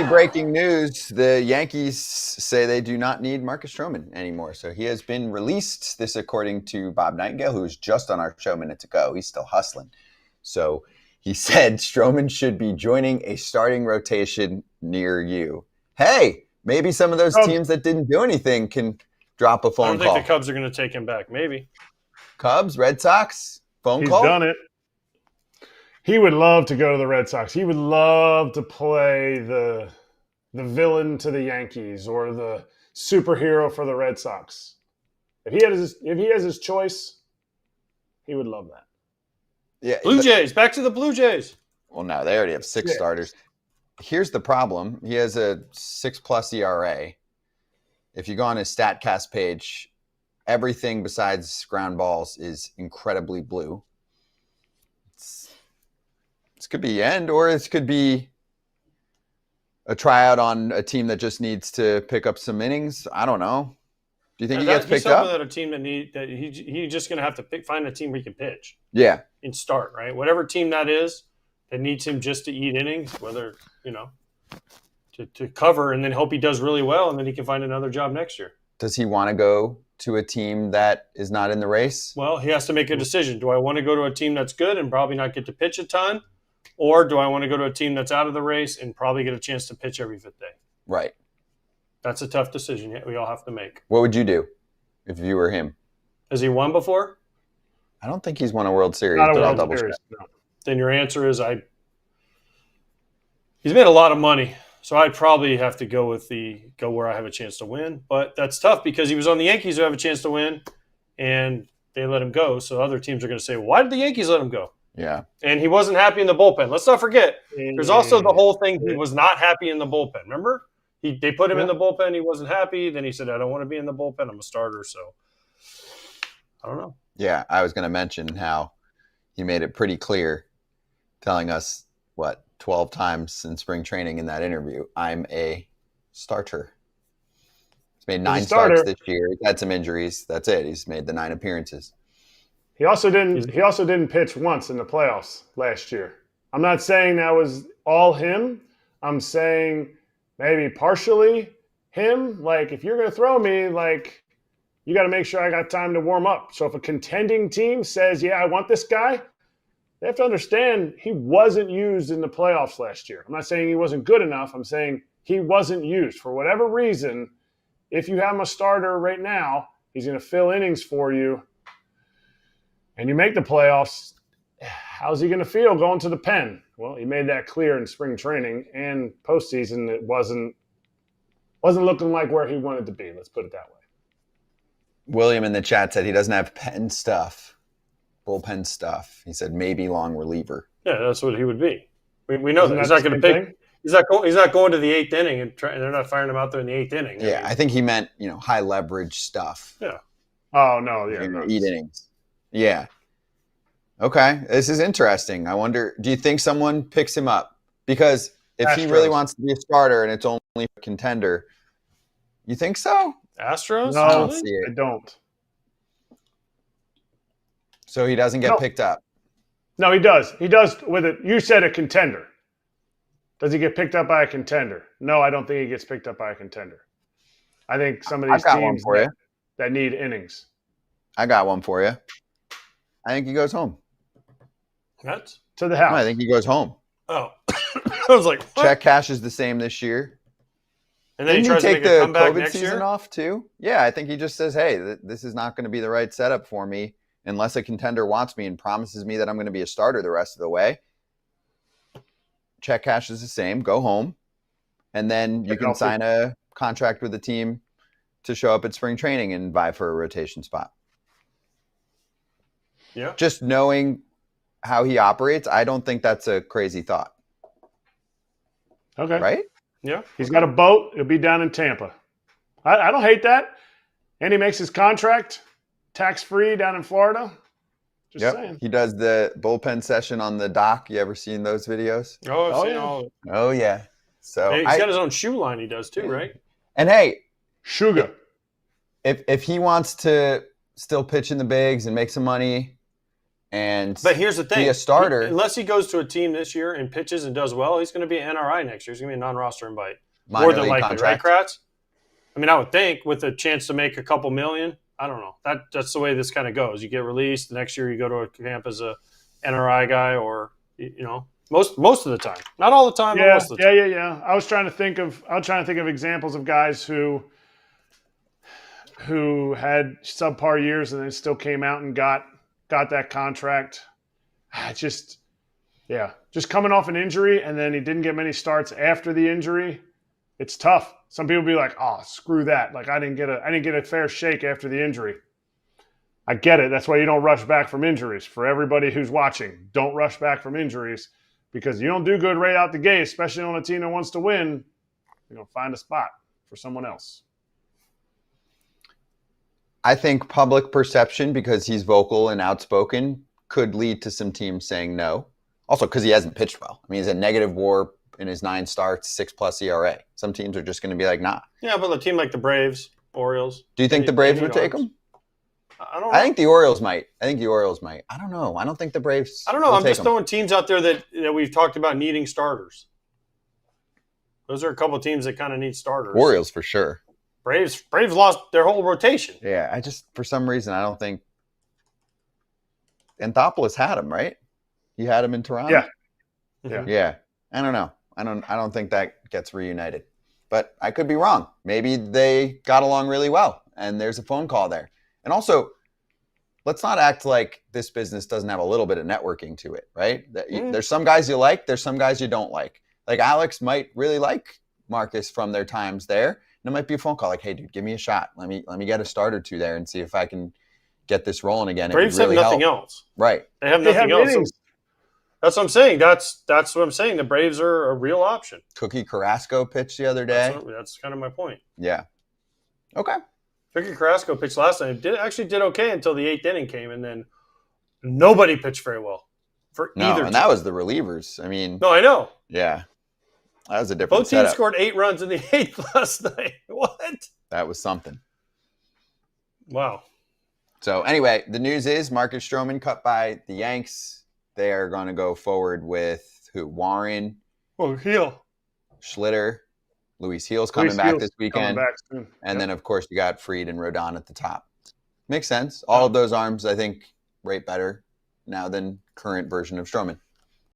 Breaking news, the Yankees say they do not need Marcus Stroman anymore. So he has been released. This according to Bob Nightingale, who was just on our show minutes ago. He's still hustling. So he said Stroman should be joining a starting rotation near you. Hey, maybe some of those teams that didn't do anything can drop a phone call. I don't think the Cubs are going to take him back. Maybe. Cubs, Red Sox, phone call? He's done it. He would love to go to the Red Sox. He would love to play the villain to the Yankees or the superhero for the Red Sox. If he has his choice, he would love that. Yeah, Blue Jays, back to the Blue Jays. Well, no, they already have 6 starters. Here's the problem. He has a 6+ ERA. If you go on his StatCast page, everything besides ground balls is incredibly blue. This could be end, or this could be a tryout on a team that just needs to pick up some innings. I don't know. Do you think he gets picked up? That a team that he's just going to have to find a team where he can pitch. Yeah, and start right. Whatever team that is that needs him just to eat innings, whether to cover, and then hope he does really well, and then he can find another job next year. Does he want to go to a team that is not in the race? Well, he has to make a decision. Do I want to go to a team that's good and probably not get to pitch a ton? Or do I want to go to a team that's out of the race and probably get a chance to pitch every 5th day? Right. That's a tough decision we all have to make. What would you do if you were him? Has he won before? I don't think he's won a World Series. Not a World Series, no. Then your answer is he's made a lot of money. So I'd probably have to go where I have a chance to win. But that's tough because he was on the Yankees who have a chance to win, and they let him go. So other teams are going to say, well, why did the Yankees let him go? Yeah. And he wasn't happy in the bullpen. Let's not forget, there's also the whole thing, he was not happy in the bullpen. Remember? They put him in the bullpen. He wasn't happy. Then he said, I don't want to be in the bullpen. I'm a starter. So I don't know. Yeah, I was going to mention how he made it pretty clear, telling us, 12 times in spring training in that interview, I'm a starter. He's made 9 starts this year. He's had some injuries. That's it. He's made the 9 appearances. He also didn't pitch once in the playoffs last year. I'm not saying that was all him. I'm saying maybe partially him. Like, if you're going to throw me, like, you got to make sure I got time to warm up. So if a contending team says, yeah, I want this guy, they have to understand he wasn't used in the playoffs last year. I'm not saying he wasn't good enough. I'm saying he wasn't used. For whatever reason, if you have him a starter right now, he's going to fill innings for you, and you make the playoffs, how's he going to feel going to the pen? Well, he made that clear in spring training and postseason. It wasn't looking like where he wanted to be. Let's put it that way. William in the chat said he doesn't have bullpen stuff. He said maybe long reliever. Yeah, that's what he would be. We know that he's not going to pick. He's not going to the 8th inning, and they're not firing him out there in the 8th inning. Yeah, I think he meant high leverage stuff. Yeah. Oh no, yeah, eat innings. Yeah. Okay, this is interesting. I wonder, do you think someone picks him up? Because if he really wants to be a starter and it's only a contender, you think so? Astros? No, I don't see it. I don't. So he doesn't get picked up? No, he does. He does with it. You said a contender. Does he get picked up by a contender? No, I don't think he gets picked up by a contender. I think some of these teams that need innings. I got one for you. I think he goes home. What? To the house. No, I think he goes home. Oh. I was like, what? Check cash is the same this year. And then Didn't he tries to take make a the comeback COVID next season year? off too? Yeah, I think he just says, hey, this is not going to be the right setup for me unless a contender wants me and promises me that I'm going to be a starter the rest of the way. Check cash is the same. Go home. And then you can sign a contract with the team to show up at spring training and vie for a rotation spot. Yeah. Just knowing how he operates, I don't think that's a crazy thought. Okay. Right? Yeah. He's got a boat. He'll be down in Tampa. I don't hate that. And he makes his contract tax-free down in Florida. Just saying. He does the bullpen session on the dock. You ever seen those videos? Oh, I've seen all of it. Oh, yeah. So Hey, he's got his own shoe line he does too, right? And hey, Sugar. if he wants to still pitch in the bigs and make some money, But here's the thing: be a starter. Unless he goes to a team this year and pitches and does well, he's going to be an NRI next year. He's going to be a non-roster invite, more than likely, contract. right, Kratz? I mean, I would think with a chance to make a couple million. I don't know. That's the way this kind of goes. You get released the next year. You go to a camp as a NRI guy, or most of the time, not all the time, but most of the time. Yeah. I was trying to think of examples of guys who had subpar years and then still came out and got that contract. Just coming off an injury and then he didn't get many starts after the injury. It's tough. Some people be like, "Oh, screw that! Like I didn't get a fair shake after the injury." I get it. That's why you don't rush back from injuries. For everybody who's watching, don't rush back from injuries because you don't do good right out the gate, especially on a team that wants to win. You're gonna find a spot for someone else. I think public perception, because he's vocal and outspoken, could lead to some teams saying no. Also, because he hasn't pitched well. I mean, he's a negative WAR in his 9 starts, 6+ ERA. Some teams are just going to be like, nah. Yeah, but a team like the Braves, Orioles. Do you think the Braves would take him? I don't know. I think the Orioles might. I don't know. I don't think the Braves. I don't know. I'm just throwing teams out there that we've talked about needing starters. Those are a couple of teams that kind of need starters. Orioles for sure. Braves lost their whole rotation. Yeah, I just, for some reason, I don't think. Anthopoulos had him, right? You had him in Toronto? Yeah. I don't know. I don't think that gets reunited. But I could be wrong. Maybe they got along really well and there's a phone call there. And also, let's not act like this business doesn't have a little bit of networking to it, right? There's some guys you like, there's some guys you don't like. Like Alex might really like Marcus from their times there. And it might be a phone call like, "Hey dude, give me a shot. Let me get a start or two there and see if I can get this rolling again." Braves have nothing else. Right. They have nothing else. That's what I'm saying. That's what I'm saying. The Braves are a real option. Cookie Carrasco pitched the other day. That's kind of my point. Yeah. Okay. Cookie Carrasco pitched last night. Did okay until the 8th inning came, and then nobody pitched very well for either team. That was the relievers. I mean. No, I know. Yeah. That was a different Both teams scored 8 runs in the 8th last night. What? That was something. Wow. So anyway, the news is Marcus Stroman cut by the Yanks. They are going to go forward with who? Warren. Heel. Schlitter. Luis Heel's coming back this weekend. And then, of course, you got Fried and Rodon at the top. Makes sense. All of those arms, I think, rate better now than current version of Stroman.